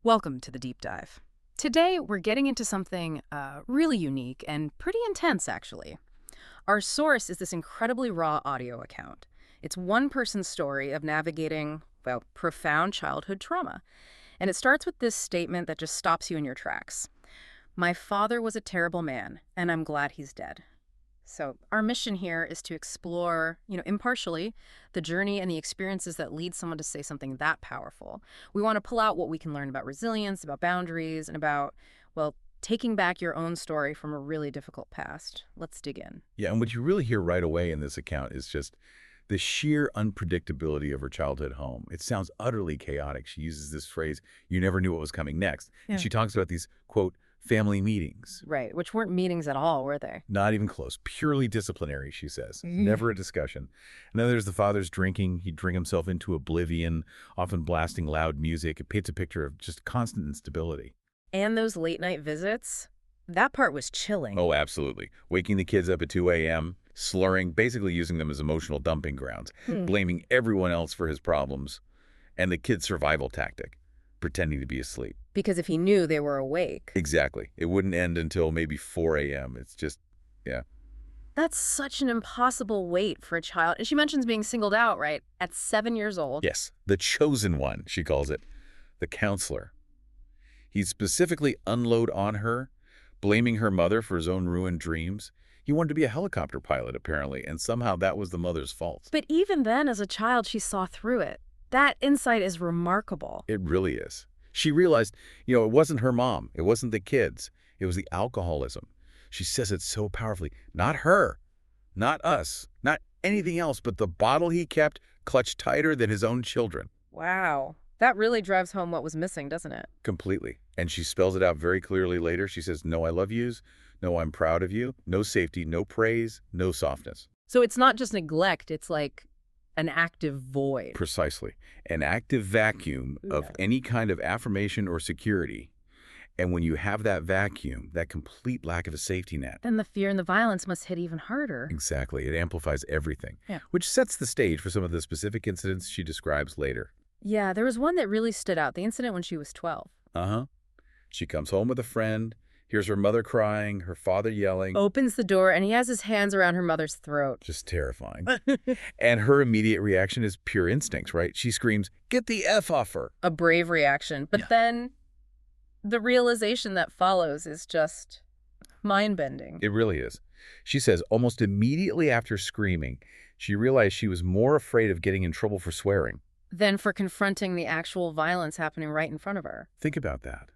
Welcome to the deep dive. Today, we're getting into something really unique and pretty intense, actually. Our source is this incredibly raw audio account. It's one person's story of navigating, well, profound childhood trauma. And it starts with this statement that just stops you in your tracks. My father was a terrible man, and I'm glad he's dead. So, our mission here is to explore, impartially, the journey and the experiences that lead someone to say something that powerful. We want to pull out what we can learn about resilience, about boundaries, and about, well, taking back your own story from a really difficult past. Let's dig in. Yeah, and what you really hear right away in this account is just the sheer unpredictability of her childhood home. It sounds utterly chaotic. She uses this phrase, you never knew what was coming next. Yeah. And she talks about these, quote, family meetings. Right, which weren't meetings at all, were they? Not even close. Purely disciplinary, she says. Mhm. Never a discussion. And then there's the father's drinking. He'd drink himself into oblivion, often blasting loud music. It paints a picture of just constant instability. And those late night visits? That part was chilling. Oh, absolutely. Waking the kids up at 2 a.m., slurring, basically using them as emotional dumping grounds, blaming everyone else for his problems, and the kid's survival tactic, pretending to be asleep. Because if he knew they were awake. Exactly. It wouldn't end until maybe 4 a.m. It's just, yeah. That's such an impossible wait for a child. And she mentions being singled out, right? At 7 years old. Yes, the chosen one, she calls it, the counselor. He'd specifically unload on her, blaming her mother for his own ruined dreams. He wanted to be a helicopter pilot, apparently, and somehow that was the mother's fault. But even then, as a child, she saw through it. That insight is remarkable. It really is. She realized, it wasn't her mom. It wasn't the kids. It was the alcoholism. She says it so powerfully. Not her. Not us. Not anything else, but the bottle he kept clutched tighter than his own children. Wow. That really drives home what was missing, doesn't it? Completely. And she spells it out very clearly later. She says, no, I love yous. No, I'm proud of you. No safety, no praise, no softness. So it's not just neglect, it's like an active void. Precisely. An active vacuum of Yeah. any kind of affirmation or security. And when you have that vacuum, that complete lack of a safety net, Then the fear and the violence must hit even harder. exactly, it amplifies everything, Yeah. which sets the stage for some of the specific incidents she describes later. Yeah, there was one that really stood out, the incident when she was 12. Uh-huh. She comes home with a friend, hears her mother crying, her father yelling. Opens the door, and he has his hands around her mother's throat. Just terrifying. And her immediate reaction is pure instincts, right? She screams, get the F off her. A brave reaction. But Yeah. then the realization that follows is just mind-bending. It really is. She says almost immediately after screaming, she realized she was more afraid of getting in trouble for swearing. Than for confronting the actual violence happening right in front of her. Think about that.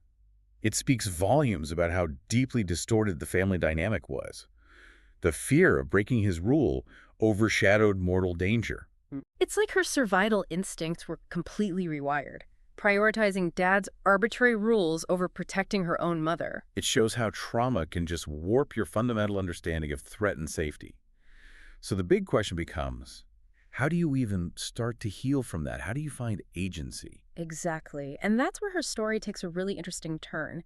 It speaks volumes about how deeply distorted the family dynamic was. The fear of breaking his rule overshadowed mortal danger. It's like her survival instincts were completely rewired, prioritizing Dad's arbitrary rules over protecting her own mother. It shows how trauma can just warp your fundamental understanding of threat and safety. So the big question becomes, how do you even start to heal from that? How do you find agency? Exactly. And that's where her story takes a really interesting turn.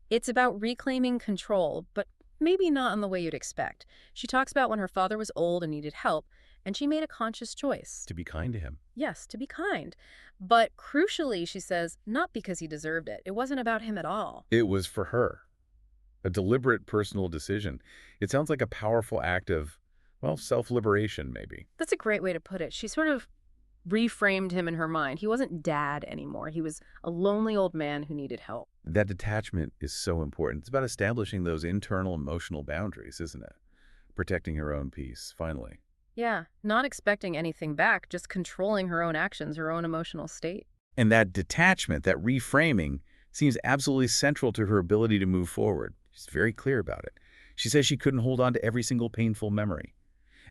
It's about reclaiming control, but maybe not in the way you'd expect. She talks about when her father was old and needed help, and she made a conscious choice. To be kind to him. Yes, to be kind. But crucially, she says, not because he deserved it. It wasn't about him at all. It was for her. A deliberate personal decision. It sounds like a powerful act of, well, self-liberation, maybe. That's a great way to put it. She sort of reframed him in her mind. He wasn't Dad anymore. He was a lonely old man who needed help. That detachment is so important. It's about establishing those internal emotional boundaries, isn't it? Protecting her own peace, finally. Yeah, not expecting anything back, just controlling her own actions, her own emotional state. And that detachment, that reframing, seems absolutely central to her ability to move forward. She's very clear about it. She says she couldn't hold on to every single painful memory,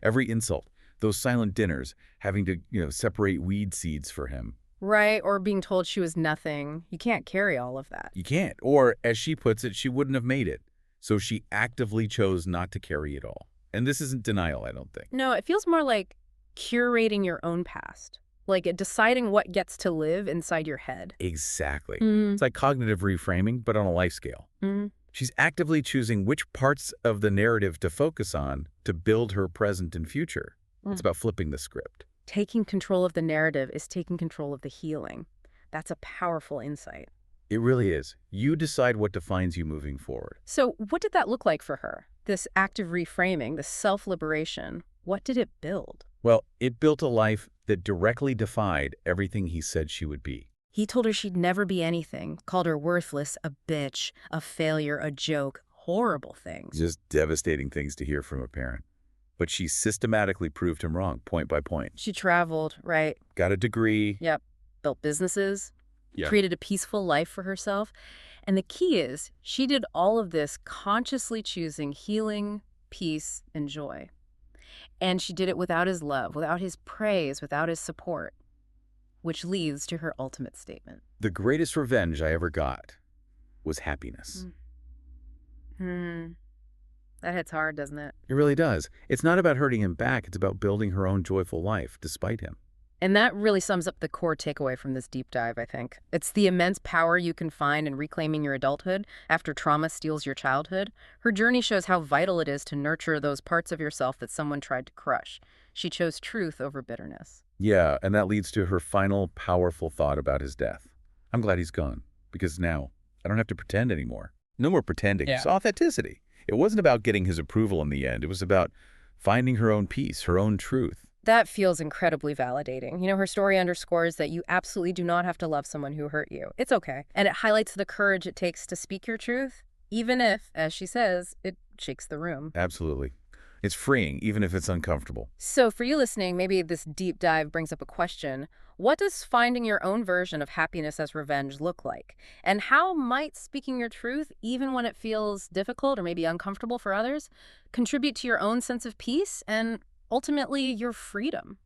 every insult, those silent dinners, having to, separate weed seeds for him. Right, or being told she was nothing. You can't carry all of that. You can't. Or, as she puts it, she wouldn't have made it. So she actively chose not to carry it all. And this isn't denial, I don't think. No, it feels more like curating your own past, like deciding what gets to live inside your head. Exactly. Mm. It's like cognitive reframing, but on a life scale. Mm. She's actively choosing which parts of the narrative to focus on to build her present and future. It's about flipping the script. Taking control of the narrative is taking control of the healing. That's a powerful insight. It really is. You decide what defines you moving forward. So what did that look like for her? This active reframing, this self-liberation, what did it build? Well, it built a life that directly defied everything he said she would be. He told her she'd never be anything, called her worthless, a bitch, a failure, a joke, horrible things. Just devastating things to hear from a parent. But she systematically proved him wrong, point by point. She traveled, right? Got a degree. Yep. Built businesses, Yeah. created a peaceful life for herself. And the key is, she did all of this consciously choosing healing, peace, and joy. And she did it without his love, without his praise, without his support. Which leads to her ultimate statement. The greatest revenge I ever got was happiness. That hits hard, doesn't it? It really does. It's not about hurting him back. It's about building her own joyful life despite him. And that really sums up the core takeaway from this deep dive, I think. It's the immense power you can find in reclaiming your adulthood after trauma steals your childhood. Her journey shows how vital it is to nurture those parts of yourself that someone tried to crush. She chose truth over bitterness. Yeah, and that leads to her final powerful thought about his death. I'm glad he's gone, because now I don't have to pretend anymore. No more pretending. Yeah. It's authenticity. It wasn't about getting his approval in the end. It was about finding her own peace, her own truth. That feels incredibly validating. You know, her story underscores that you absolutely do not have to love someone who hurt you. It's okay. And it highlights the courage it takes to speak your truth, even if, as she says, it shakes the room. Absolutely. It's freeing, even if it's uncomfortable. So for you listening, maybe this deep dive brings up a question. What does finding your own version of happiness as revenge look like? And how might speaking your truth, even when it feels difficult or maybe uncomfortable for others, contribute to your own sense of peace and ultimately your freedom?